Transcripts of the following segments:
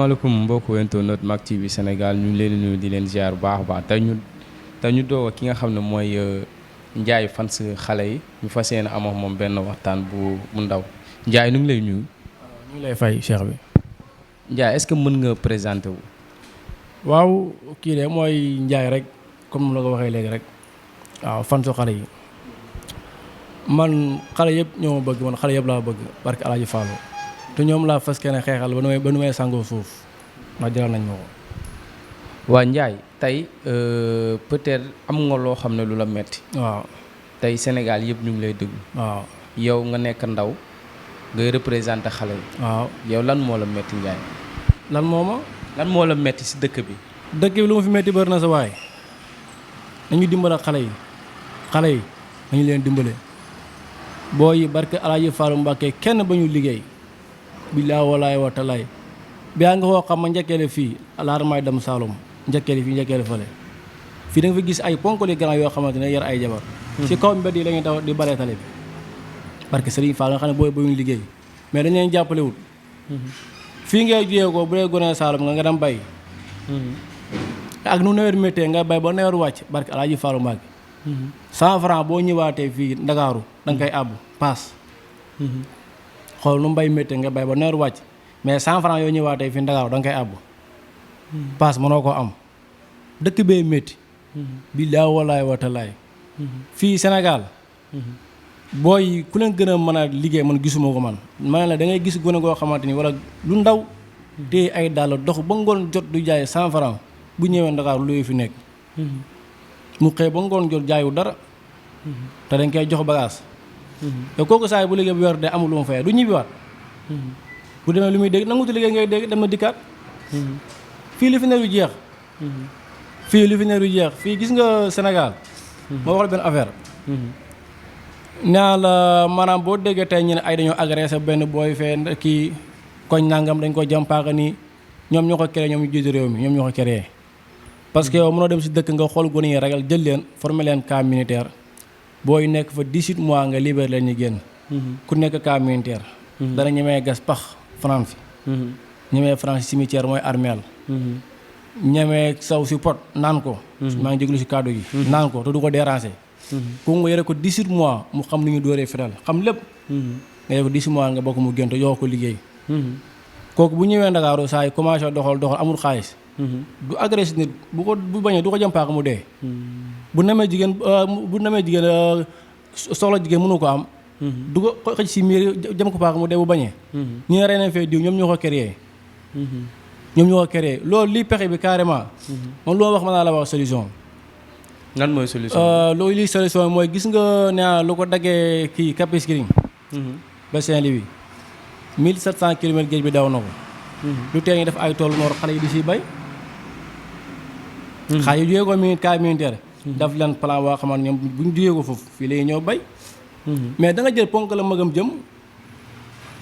salaamaaleykum mbokku internet Mak TV Sénégal ñu ngi leen di nuyu di leen ziar bu baax a baax te ñu doog ki nga xam ne mooy Ndiaye fans xale yi ñu fas yéene am ak moom benn waxtaan bu ndaw Ndiaye ñu ngi lay nuyu. ñu ngi lay fay cheikh bi. Ndiaye est-ce que mën nga présenter wu. waaw kii de mooy Ndiaye rek comme mu la ko waxee léegi rek waaw fansu xale yi man xale yëpp ñoo ma bëgg man xale yëpp laa bëgg barke Alaaji Fallou te ñoom laa fas kenn xeexal ba nu may sangoo suuf ndax jaral nañ ma ko. waa Ndiaye tey peut-être am nga loo xam ne lu la metti waaw tey Sénégal yëpp ñu ngi lay déglu. waaw yow nga nekk ndaw ngay représenté xale yi. waaw yow lan moo la metti Ndiaye. lan moo ma. lan moo la metti si dëkk bi. dëkk bi lu ma fi metti bëri na sa waay nañu dimbale xale yi nañu leen dimbale boo yi barke Alaaji Fallou Mbàkke kenn ba ñu liggéey billaahi wallaahi wa taalaay bi yaa nga koo xam ma njëkkeele fii laata may dem Saloum njëkkeele fii njëkkeele fële fii da nga fi gis ay ponkali grand yoo xamante ne yar ay jabar si kaw mbedd yi la ñuy daw di balee tali bi parce que Serigne Fall nga xam ne booy ba ñu liggéey mais dañ leen jàppalewul fii ngay jiyee ko bu dee gone Saloum nga dem bay ak nu nawet méttee nga bay ba nawet wàcc barke Alaaji Fallou Mbàkke 100 francs boo ñëwaatee fii Ndakaaru da nga koy àbb paas xool nu mbay méttee nga bay ba nawet wàcc mais 100 francs yoo ñëwaatee fii Ndakaaru da nga koy àbb paas mënoo koo am dëkk bee métti billaahi wallaahi wa taalaay fii Sénégal booy ku leen gën a mën a liggéey man gisuma ko man ne la da ngay gis gone goo xamante ni wala lu ndaw te ay dàll dox ba ngoon jot du jaay 100 francs bu ñëwee Ndakaaru lu fi nekk mu xëy ba ngoon jot jaayu dara te dañ koy jox bagage te kooku saa yi bu liggéey bu yor de amul lu mu fay du ñibbiwaat bu demee lu muy dégg nangutu liggéey ngay dégg dem na dikkaat fii li fi ne du jeex fii gis nga Sénégal moo wax la benn affaire naa la maanaam boo déggee tey ñu ne ay dañoo agressé benn booy fee kii koñ nangam dañ ko jàmpaaka nii ñoom ñoo ko créé ñoom ñu jiitu réew mi ñoom ñoo ko créé parce que yow mënoo dem si dëkk nga xool gone yi ragal jël leen former leen camp militaire booy nekk fa 18 mois nga libéré leen ñu génn ku nekk camp militaire dana ñemee gas pax fanaan fi ñemee fanaan si cimetière mooy armeel ñemee saw si pot naan ko maa ngi jéglu si kàddu gi naan ko te du ko déranger ku nga yore ko 18 mois mu xam ni ñu dóoree fital xam lépp nga yore ko 18 mois nga bokk mu génn te yoo ko liggéey kooku bu ñëwee Ndakaaru saa yi commencé doxal amul xaalis du agressé nit bu bañee du ko jëm paaka mu dee bu namee jigéen soxla jigéen mënu ko am du ko xëj si miir jëm ko paaka mu dee bu bañee ñu ne rey nañ fee diw ñoom ñoo ko créé loolu lii pexe bi carrément moom lu ma wax mën naa la wax solution lan mooy solution loolu lii solution mooy gis nga ne lu ko daggee kii Cap Skirring ba Saint-Louis 1700 kilomètres géej bi daw na ko lu tee ñu def ay toolu noor xale yi di si bay xale yi jógee ko cas militaire daf leen plan boo xamante ñoom bu ñu jógee ko foofu fii lay ñëw bay mais da nga jël ponk la magam jëm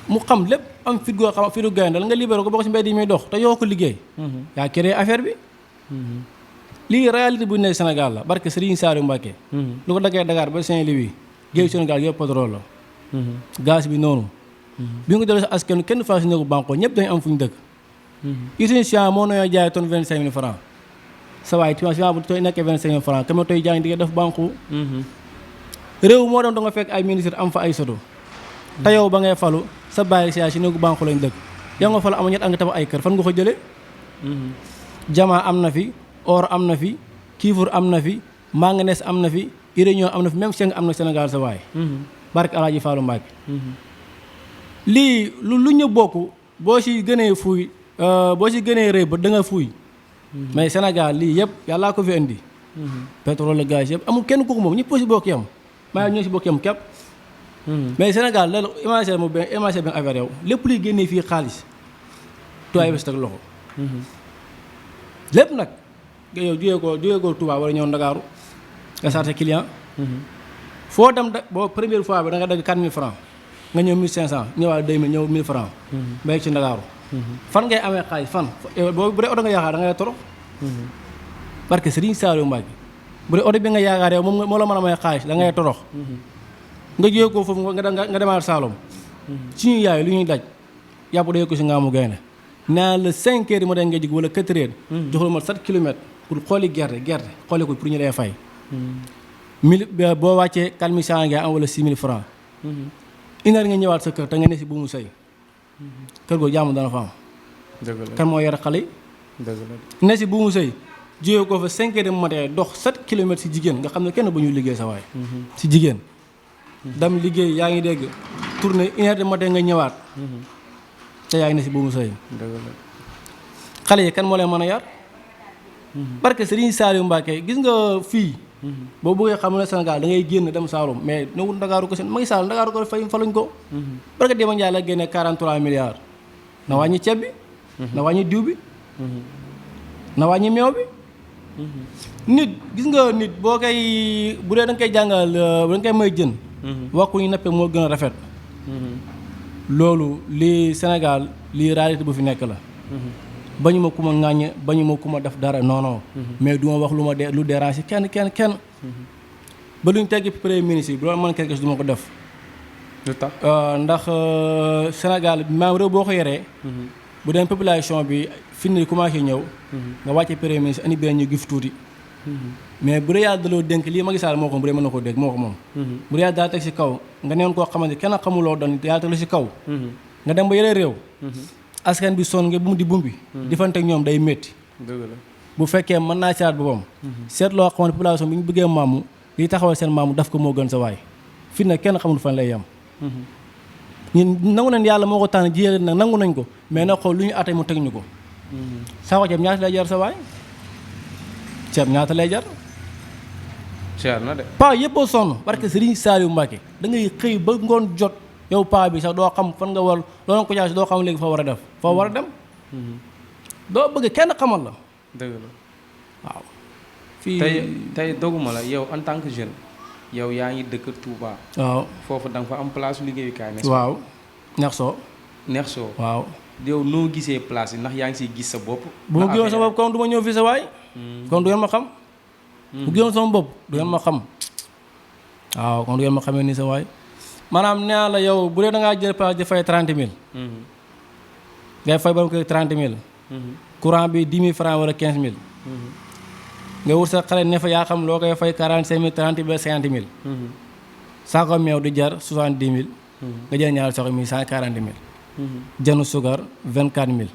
mu xam lépp am fit goo xam fitu gayndal nga libéré ko bokk si mbedd yi muy dox te yoo ko liggéey yaa créé affaire bi lii réalité bu nekk Sénégal la barke Serigne Saliou Mbacké lu ko daggee Dakar ba Saint-Louis géej Sénégal yëpp pétrole la gaz bi noonu bi nga ko jëlee sa askan kenn faa si nekku banque ñëpp dañu am fu ñu dëkk usine Chian moo nooyoo jaay tonne 25 000 francs sa waay Chian bu tooy nekkee 25 000 francs kama toy jaay di def banque réew moo dem da nga fekk ay ministre am fa ay soto te yow ba ngay falu sa bàyyi si nekku banque lañ dëkk yow nga falu ama ñett ak nga tabax ay kër fan nga ko jëlee jamaa am na fi or am na fi kiifur am na fi manganèse am na fi uranium am na fi même seng am na Sénégal sa waay barke Alaaji Fallou Mbàkke lii lu ñu bokk boo si gënee fuuy boo si gënee rëy ba da nga fuuy mais Sénégal lii yëpp yàllaa ko fi indi pétrole la gaz yëpp amul kenn kooku moom ñëpp si bokk yam maa ñoo si bokk yam képp mais Sénégal la imaginer mu benn affaire yow lépp luy génnee fii xaalis tuwaay bés teg loxo lépp nag nga yow jógee ko Touba wala ñëw Ndakaaru nga sarté client foo dem da boo première fois bi da nga dagg 4000 francs nga ñëw 1500 ñëwaat 2000 ñëw 1000 francs ba yegg ci Ndakaaru fan ngay amee xaalis fan bu dee oto nga yaakaar da ngay torox parce que Serigne Saliou Mbacké bu dee oto bi nga yaakaar yow moom moo la mën a may xaalis da ngay torox nga jógee ko foofu nga demaat Saloum suñu yaay lu ñuy daj yàpp day ko si ngaamu gaynde naa la 5 heures ma ngay jig wala 4 heures. jox la ma 7 kilomètres pour xooli gerte xooli ko pour ñu lay fay. 1000 boo wàccee 4500 ngay am wala 6000 francs. une heure nga ñëwaat sa kër te nga ne si bu mu sëy. kër googu jàmm dana fa am. dëgg la kan moo yar xale yi. dëgg la ne si bu mu sëy jógee ko fa 5 heures du matin dox 7 kilomètres si jigéen nga xam ne kenn ba ñu liggéey sa waay. si jigéen. dam liggéey yaa ngi dégg tourné une heure du matin nga ñëwaat. te yaa ngi ne si bu mu sëy. dëgg la xale yi kan moo leen mën a yar. parce que Serigne Saliou Mbacké gis nga fii. boo bëggee xam ne Sénégal da ngay génn dem Saloum mais newul Ndakaaru ko seen Macky Sall Ndakaaru ko fay faluñ ko. parce que Demba Ndiaye la génne 43 milliards. na wàññi ceeb bi. na wàññi diw bi. na wàññi meew bi. nit gis nga nit boo koy bu dee da nga koy jàngal da nga koy may jën. wax ñu nappe moo gën a rafet. loolu lii Sénégal lii réalité bu fi nekk la. bañu ma ku ma ŋàññ bañu ma ku ma def dara non. mais du ma wax lu ma lu déranger kenn. ba luñ teggi premier ministre bi loolu man quelque chose du ma ko def. lu tax ndax Sénégal maam réew boo ko yoree. bu dee population bi fi ni commencé ñëw. nga wàcce premier ministre andi benn ñu gif tuuti. mais bu dee yàlla daloo dénk lii Macky Sall moo ko bu dee mën na koo dégg moo ko moom. bu dee yàlla daa teg si kaw nga neen koo xamante kenn xamuloo doon yàlla teg la si kaw. nga dem ba yore réew. askan bi sonn nga bu mu di bumbi. difante ak ñoom day métti. dëgg la bu fekkee mën naa seet boppam. seet loo xamante population bi ñu bëggee maamu liy taxawal seen maamu daf ko moo gën sa waay. fi nag kenn xamul fan lay yem. ñun nangu nañ yàlla moo ko tànn jiyee nag nangu nañ ko mais nag xool lu ñu atay mu teg ñu ko. saako ceeb ñaata lay jar sa waay. ceeb ñaata lay jar. cher na de. paa yëpp a sonn parce que Serigne Saliou Mbacké da ngay xëy ba ngoon jot. yow paa bi sax doo xam fan nga war loolu ko jaay doo xam léegi foo war a def foo war a dem. doo bëgg kenn xamal la. dëgg la waaw. fii tey doguma la yow en tant que jeune yow yaa ngi dëkk Touba. waaw foofu da nga fa am place liggéeyukaay. waaw neex soo. neex soo. waaw. yow noo gisee place yi ndax yaa ngi siy gis sa bopp. bu ma gisoon sama bopp kon du ma ñëw fii sa waay. kon du ngeen ma xam. bu gisoon sama bopp du ngeen ma xam. waaw kon du ngeen ma xamee nii sa waay. maanaam nee la yow bu dee da ngaa jël place di fay 30 000. ngay fay ba mu koy 30 000. courant bi 10 000 francs wala 15 000. nga wut sa xale ne fa yaa xam loo koy fay 45 000 30 000 50 000. saako meew di jar 70 000. nga jël ñaari saako mi 140 000. jënd sugar 24 000.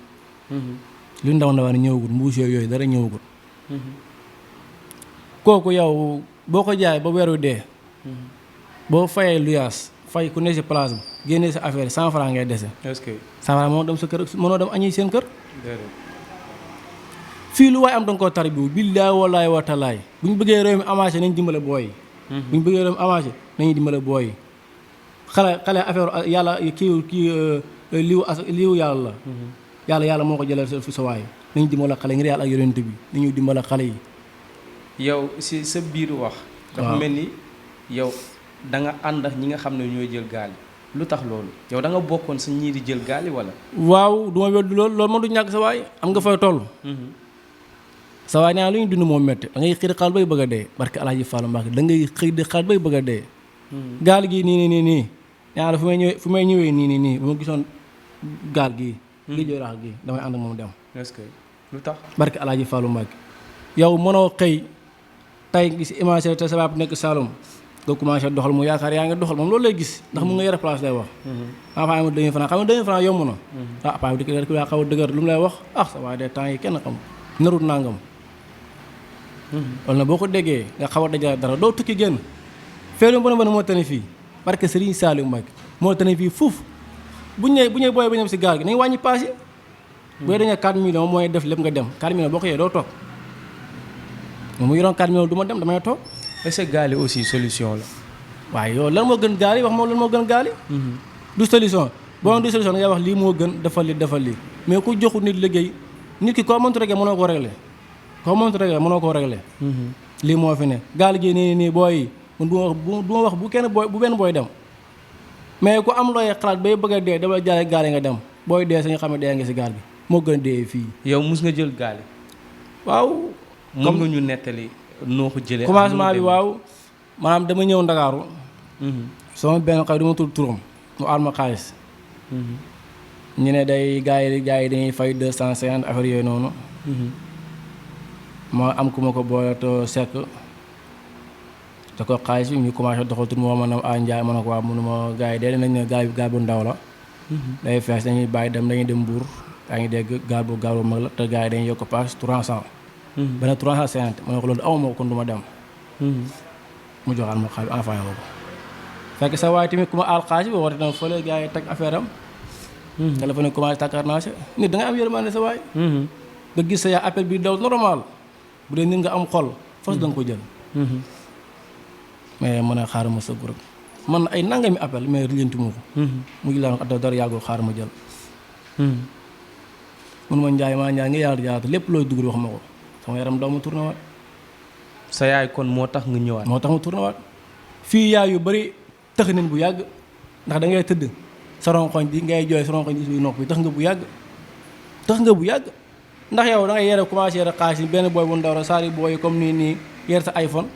lu ndaw ndawaan ñëwagul mbuus yooyu dara ñëwagul. kooku yow boo ko jaay ba weeru dee. boo fayee luyaas fay ku ne si place bi génnee sa affaire 100 francs ngay dese. est-ce que. 100 francs moo dem sa kër mënoo dem añi seen kër. fii lu waay am danga koo tarbiwu billaay wallaay wa talaay bu ñu bëggee réew mi avancé nañ dimbale booy yi. bu ñu bëggee réew mi avancé nañu dimbale booy yi. xale affaire yàlla kii liiwu yàlla la. yàlla moo ko jëlee sa waay nañu dimbale xale ngir yàlla ak yonent bi nañu dimbale xale yi. yow si sa biir wax. dafa mel ni yow. da nga ànd ak ñi nga xam ne ñooy jël gaal yi lu tax loolu yow da nga bokkoon sa ñii di jël gaal yi wala. waaw du ma weddi loolu moom du ñàkk sa waay am nga fay toll. sa waay nee naa lu ñu dund moom métti da ngay xëy di xaal bay bëgg a dee barke Alaaji Fallu Mbàkke da ngay xëy di xaal bay bëgg a dee. gaal gii nii nee naa la fu may ñëwee nii bu ma gisoon gaal gii. géej gi rax gii damay ànd ak moom dem. est-ce que lu tax. barke Alaaji Fallu Mbàkke yow mënoo xëy tey gis image te sa baab nekk Saloum. nga commencé doxal mu yaakaar yaa ngi doxal moom loolu lay gis ndax mu nga yore place lay wax. ah faa amul 2000 francs xam nga 2000 francs yomb na. ah paa bi di ko yaa xaw a dëgër lu mu lay wax ah sa waaye de temps yi kenn xam narut nangam. wala na boo ko déggee nga xaw a dajale dara doo tukki génn. feelu bu ne moo tane fii parce que Serigne Saliou Mbacké moo tane fii fuuf bu ñu booyee ba ñëw si gaal gi nañu wàññi paas yi. bu dee dañoo 4 millions mooy def lépp nga dem 4 millions boo ko yee doo toog moom mu yoroon 4 millions du ma dem damay toog. est-ce que gaal yi aussi solution la. waaye yow lan moo gën gaal yi wax moom lan moo gën gaal yi. du solution boo du solution ngay wax lii moo gën defal lii mais ku joxu nit liggéey nit ki koo mëntu régler mënoo koo régler mënoo koo régler. lii moo fi ne gaal gi nii booy yi man du ma wax bu benn booy dem mais ku am looy xalaat bay bëgg a dee dama jaay gaal yi nga dem booy dee sañu xam ne dee nga si gaal gi moo gën dee fii. yow mus nga jël gaal yi. waaw. mën nga ñu nettali. noo ko jëlee commencement bi waaw maanaam dama ñëw Ndakaaru. sama benn xarit du ma tudd turam mu aal ma xaalis. ñu ne day gars yi dañuy fay 250 affaire yooyu noonu. ma am ku ma ko booleetoo sekk te ko xaalis bi ñu commencé doxatul moo ma ne Ndiaye ma ne ko waaw mënuma gars yi dee nañ ne gaal bu ndaw la. day fees dañuy bàyyi dañuy dem Mbour yaa ngi dégg gaal bu mag la te gars yi dañuy yokk paas 300. ba ne 350 ma ne ko loolu aw ma ko kon du ma dem. mu joxaat ma xaalis enfin ma ko. fekk sa waay tamit ku ma aal xaalis bi woote na fële gars yi teg affaire am. téléphone yi commencé tàkkaar naa si nit da nga am yërmande sa waay. nga gis sa yaa appel bi daw normal bu dee nit nga am xol fas da nga ko jël. mais mën a xaaral ma sa groupe man ay nangami appel mais lijjanti mu ko. mu ngi laa ko dara yàggul xaaral ma jël. mun ma njaay ngi yàlla jaatu lépp looy dugg wax ma ko sama yaram daw ma tourné waat. sa yaay kon moo tax nga ñëwaat. moo tax ma tourné waat fii yaay yu bëri tëx nañ bu yàgg ndax da ngay tëdd sa ronkoñ di ngay jooy sa ronkoñ di suy nopp bi tax nga bu yàgg. ndax yow da ngay yore commencé yore xaalis yi benn booy bu ndaw rek saari booy comme nii yore sa iPhone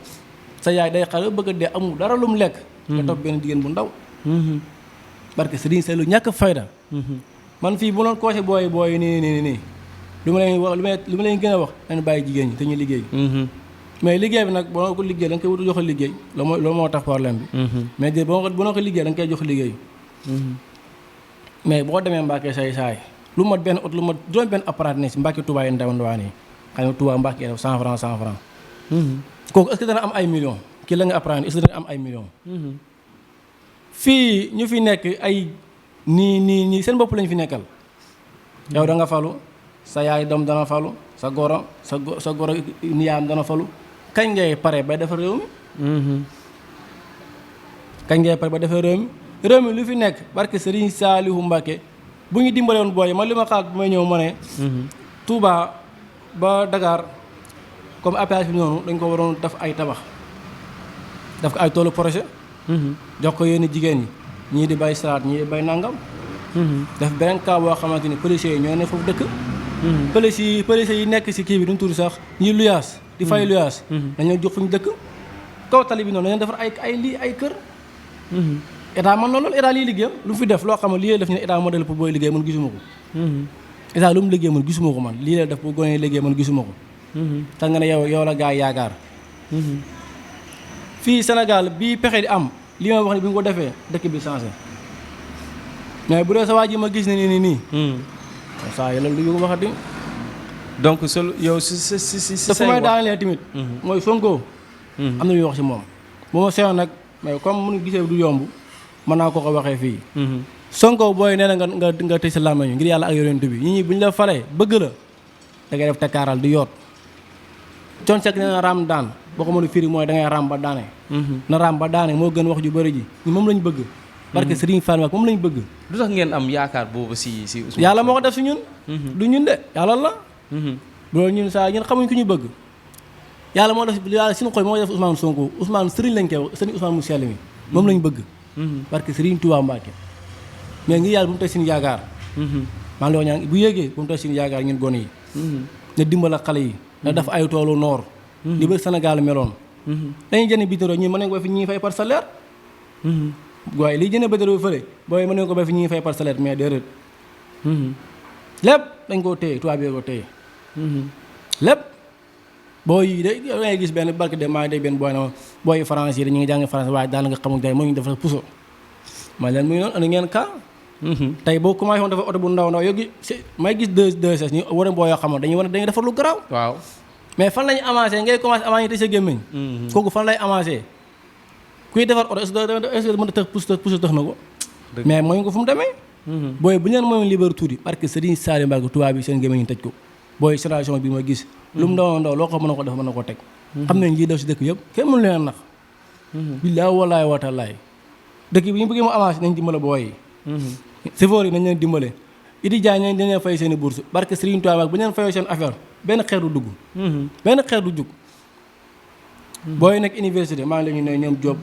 sa yaay day xale bëgg a dee amul dara lu mu lekk. nga topp benn jigéen bu ndaw. parce que Serigne Saliou ñàkk fayda. man fii bu doon coché booy nii lu ma leen gën a wax dañu bàyyi jigéen ñi te ñu liggéey. mais liggéey bi nag boo ko liggéey da nga koy wut jox liggéey loolu moo tax problème bi. mais de boo ko liggéey da nga koy jox liggéey. mais boo demee Mbacke say saay lu mat benn ot lu mat juróom benn appareil ne si Mbacke Touba yi ndaw ndawaan yi xam ne Touba Mbacke def 100 francs 100 francs. kooku est-ce que dana am ay millions kii la nga appareil est-ce que dana am ay millions. fii ñu fi nekk ay nii seen bopp lañu fi nekkal. yow da nga falu sa yaay doom dana falu sa goro niyaam dana falu kañ ngay pare bay defar réew mi. réew mi lu fi nekk barke Serigne Saliou Mbacké bu ñu dimbale woon booy man li ma xalaat bu may ñëw ma ne. Touba ba Dakar comme APH bi noonu dañ ko waroon def ay tabax def ko ay toolu projet. jox ko yenn jigéen ñi ñii di bay salaat ñii di bay nangam. def beneen cas boo xamante ni policiers yi ñoo ne foofu dëkk. policiers yi nekk si kii bi duñ tudd sax ñi luyaas di fay luyaas. dañoo jox fu ñu dëkk kaw tali bi noonu dañoo defar ay kër. état man noonu loolu état lii liggéeyam lu mu fi def loo xam ne lii lay def ñu ne état modèle pour booy liggéey man gisuma ko. état lu mu liggéey man gisuma ko man lii lay def pour gone liggéey man gisuma ko. tax nga ne yow la gaa yi yaakaar. fii Sénégal bii pexe di am li ma wax ni bi nga ko defee dëkk bi changé mais bu dee sa waa ji ma gis ne nii. saa yi loolu du ñu waxati. donc yow si te fu may daanelee tamit. mooy Sonko. am na ñuy wax si moom. bu ma seyoon nag mais comme mu gisee du yomb mën naa ko waxee fii. Sonko booy nee na nga tëj sa làmmiñ ngir yàlla ak yonent bi ñi bu ñu la falee bëgg la da ngay def tekkaaral di yoot. Thione Seck nee na raam daan boo ko mën a firi mooy da ngay raam ba daane. na raam ba daane moo gën wax ju bëri ji ñu moom lañ bëgg. parce que Serigne Fall moom lañ bëgg. lu tax ngeen am yaakaar boobu si Ousmane. yàlla moo ko def si ñun. du ñun de yàlla la. loolu ñun saa ñun xamuñ ku ñu bëgg. yàlla moo def yàlla suñu xol moo def Ousmane Sonko Ousmane Serigne lañ koy wax Serigne Ousmane mu sell mi moom lañ bëgg. parce que Serigne Touba Mbacké mais ngi yàlla bu mu tey suñu yaakaar. maa ngi lay wax ñaan bu yéegee bu mu tey suñu yaakaar ñun gone yi. na dimbal ak xale yi. na def ay toolu noor. li ba Sénégal meloon. dañuy jënd bitero ñi mën nañ ko fi ñuy fay par salaire. waaye liy jënd bitero bi fële booy mën nañ ko ba fi ñuy fay par salaire mais déedéet. lépp dañ koo téye tubaab yi ko téye. lépp booy yi de da ngay gis benn barke de maa ngi dégg benn booy na ma booy France yi dañu ngi jàng France waaye daanaka xamul day moo ñu defal puso. ma leen muy noonu andi ngeen cas. tey boo commencé woon dafa oto bu ndaw yow may gis deux ses ñu war a boo yoo xamoon dañuy defar lu garaaw. waaw mais fan lañu avancé ngay commencé avant ñu tëj sa gémmiñ. kooku fan lay avancé. kuy defar oto est-ce que mën a tëx pousse tëx na ko. mais mooy ko fu mu demee. booy bu ñu leen mooy libéré tuuti parce que Serigne Saliou Mbacké tubaab bi seen gémmiñ ñu tëj ko. booy génération bi ma gis. lu mu ndaw loo ko mën a ko def mën na ko teg. xam nañ lii def si dëkk yëpp kenn mënu leen nax. billaahi wallaahi wa taalaay dëkk bi ñu bëggee mu avancé nañ dimbale booy yi. chauffeur yi nañ leen dimbale. Idi Diagne dañ leen fay seen i bourse parce que Serigne Touba bu ñu leen fayoo seen affaire benn xeer du dugg. benn xeer du jug. booy nekk université maa ngi leen di nuyu ñoom Diop.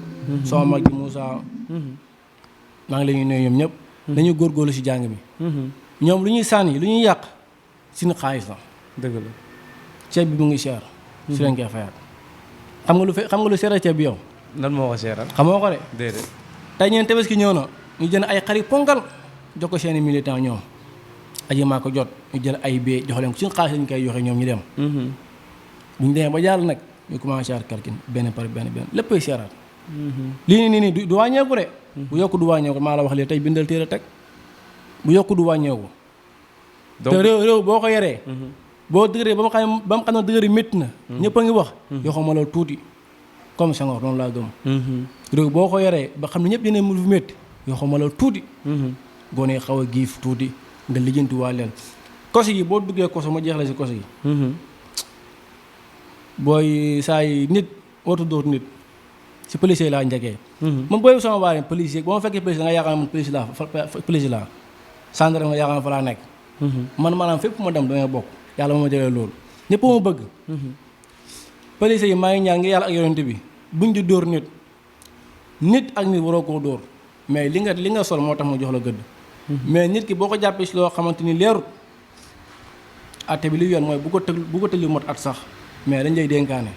sama mag ji Moussa. maa ngi leen di nuyu ñoom ñëpp. dañuy góorgóorlu si jàng mi. ñoom lu ñuy sànni lu ñuy yàq suñu xaalis la. dëgg la ceeb bi mu ngi cher. su leen koy fayaat. xam nga lu seeral ceeb bi yow. nan moo ko seeral. xamoo ko de. déedéet. tey ñeen tabaski ñëw na ñu jënd ay xari ponkal jox ko seeni militant ñoom aji maa ko jot ñu jël ay bee jox leen ko suñu xaalis lañ koy joxe ñoom ñu dem. bu ñu demee ba jàll nag ñu commencé at kalkin benn par benn léppay seeraat. lii nii du wàññeeku de. bu yokk du wàññeeku maa la wax léegi tey bindal téere teg bu yokk du wàññeeku. donc te réew boo ko yoree. boo dëgëree ba mu xam ne dëgëri métti na. ñëpp a ngi wax. yoo xam la tuuti comme Senghor noonu laa gëm. réew boo ko yoree ba xam ne ñëpp dinañ mu métti yoo xam la tuuti. gone xaw a giif tuuti nga lijjanti waa leen. kosi gi boo duggee koso ma jeexle si koso gi. booy saa yi nit wartu dóor nit si policier laa njëkkee. man booy sama waa policier ba ma fekkee policier da nga yaakaar man policier laa gendarme nga yaakaar fa laa nekk. man maanaam fépp ma dem damay bokk yàlla moo ma jëlee loolu ñëpp ma bëgg. policier yi maa ngi ñaan ngi yàlla ak yonent bi buñ di dóor nit ak nit waroo koo dóor mais li nga sol moo tax ma jox la gëdd. mais nit ki boo ko jàppee si loo xamante ni leerut atte bi li yoon mooy bu ko tëj lu mot at sax mais dañ lay dénkaane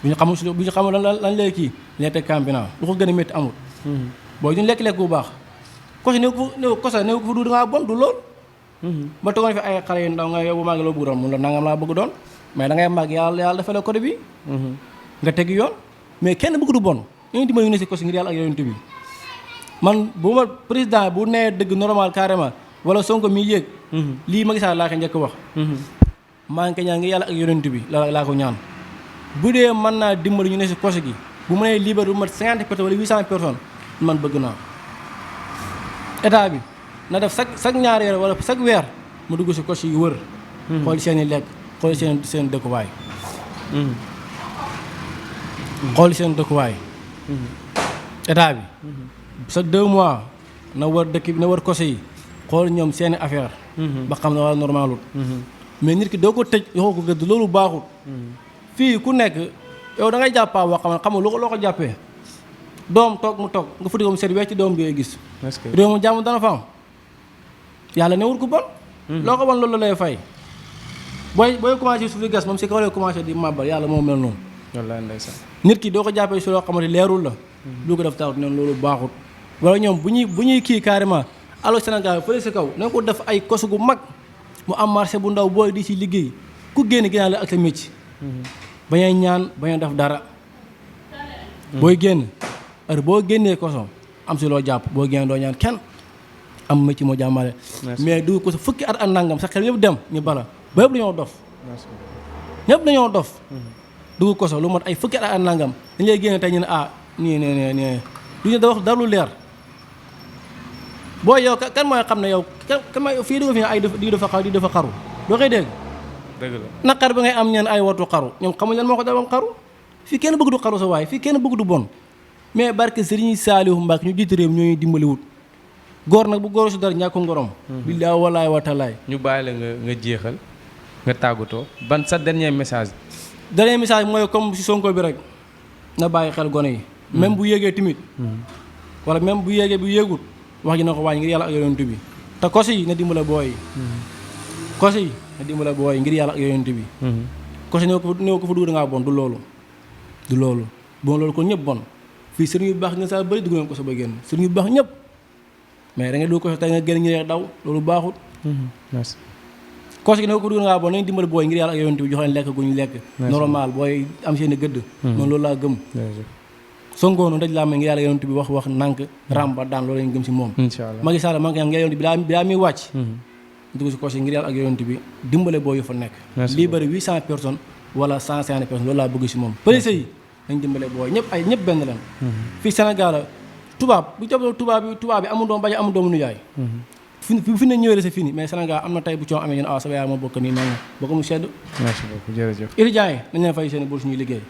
bu ñu xamul lan lay kii dañ teg campina lu ko gën a métti amul. booy duñ lekk-lekk bu baax kosi néew ko fa du dangaa bon du lool. ba toogoon fi ay xale yu ndaw nga yow bu màgg loo bëgg doon mun la nangam laa bëgg doon mais da ngay màgg yàlla defal la code bi. nga teg yoon mais kenn bëgg du bon ñu dimbali ñu ne si kosi ngir yàlla ak yonent bi. man bu ma président bu nee dëgg normal carrément wala Sonko mi yéeg. lii Macky Sall laa ko njëkk wax. maa ngi ko ñaan ngir yàlla ak yonent bi laa ko ñaan. bu dee mën naa dimbali ñu ne si kosi gi bu mënee libéré bu mat 50 personnes wala 800 personnes man bëgg naa. état bi na def chaque ñaari weer wala chaque weer mu dugg si kosi yi wër. xool seen i lekk xool seen dëkkuwaay. xool seen dëkkuwaay. état bi. chaque 2 mois na wër dëkk bi na wër kosi yi xool ñoom seeni affaire ba xam ne wala normalul mais nit ki doo ko tëj yoo ko gëdd loolu baaxul. fii ku nekk yow da ngay jàppaa boo xam ne loo ko jàppee doom toog mu toog nga futti ko mu seet wecc doom bi ngay gis. réew mu jàmm dana fa am yàlla newul ku bon. loo ko bon loolu lay fay booy commencé suuf di gas moom si kaw lay commencé di màbbal yàlla moo mel noonu. wallaay ndeysaan. nit ki doo ko jàppee si loo xamante leerul la. lu ko def taawut neen loolu baaxul. wala ñoom bu ñuy kii carrément allo Sénégal fële si kaw nañ ko def ay kosu gu mag mu am marché bu ndaw booy di si liggéey ku génn ginnaaw la ak sa métier. bañay ñaan bañay def dara. booy génn heure boo génnee koso am si loo jàpp boo génn doo ñaan kenn am métier moo jàmmale. mais du ko sa fukki at ak nangam sa xel yëpp dem ñu bala ba yëpp dañoo dof. ñëpp dañoo dof. dugg koso lu mat ay fukki at ak nangam dañ lay génne tey ñu ne nii du ñu da wax dara lu leer. booy yow kan mooy xam ne yow kan mooy fii dugg fi ay di dafa xaru doo koy dégg. dëgg la naqar bi ngay am ñeen ay watu xaru ñoom xamuñ lan moo ko dawam xaru fii kenn bëgg du xaru sa waay fii kenn bëgg du bon mais barke Serigne Saliou Mbacke ñu jiite réew mi ñooñu dimbaliwut góor nag bu góor su dara ñàkk ngorom. billaahi wallaahi wa taalaay. ñu bàyyi la nga jeexal nga tàggatoo ban sa dernier message. dernier message mooy comme si Sonko bi rek na bàyyi xel gone yi. même bu yéegee timit wala même bu yéegee bu yéegut wax ji na ko wàññi ngir yàlla ak yonent bi te kosi yi na dimbala booy yi. kosi yi na dimbala booy yi ngir yàlla ak yonent bi. kosi néew ko fa dugg da ngaa bon du loolu. bon loolu kon ñëpp bon fii sëriñ yu baax nga saa bëri dugg nañ ko sa ba génn sëriñ yu baax ñëpp mais da nga dugg ko tey nga génn ñi daw loolu baaxut. merci. kosi néew ko fa dugg da ngaa bon nañ dimbala booy yi ngir yàlla ak yonent bi jox leen lekk gu ñu lekk. normal booy am seen i gëdd. noonu loolu laa gëm. Sonko noonu daj laa may ngi yàlla yonent bi wax nànk ramba daan loolu lañu gëm si moom. inshallah Macky Sall maa ngi ñaan yonent bi bilaa muy wàcc. dugg si kosi ngir yàlla ak yonent bi dimbale boo yu fa nekk. lii bëri 800 personnes wala 150 personnes loolu laa bëgg si moom. police yi dañ dimbale booy ñëpp benn lan. fii Sénégal tubaab bu jàppale tubaab bi amul doom bañ amul doomu nuyaay. fi ne ñëwee c'est fini mais Sénégal am na tey bu coono amee ñu ne sa yaay moo bokk nii noonu bokk mu sedd. merci beaucoup jërëjëf. étudiants yi nañ leen fay seen bourse ñuy liggéey.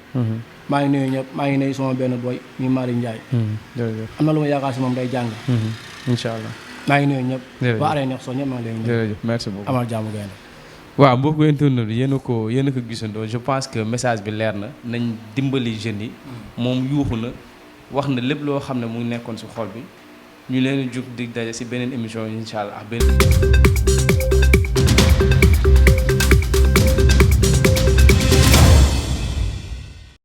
maa ngi nuyu ñëpp maa ngi nuyu sama benn boy muy Malick Ndiaye. jërëjëf am na lu ma yaakaar si moom day jàng. incha allah maa ngi nuyu ñëpp. jërëjëf waa Arène Neex ñëpp maa ngi leen jërëjëf merci beaucoup amal jàmm gaynde. waaw mbokku internet yéen a ko gisandoo je pense que message bi leer na nañ dimbali jeunes yi. moom yuuxu na wax na lépp loo xam ne mu nekkoon si xol bi ñu leen jug dig daje si beneen émission incha allah ak beneen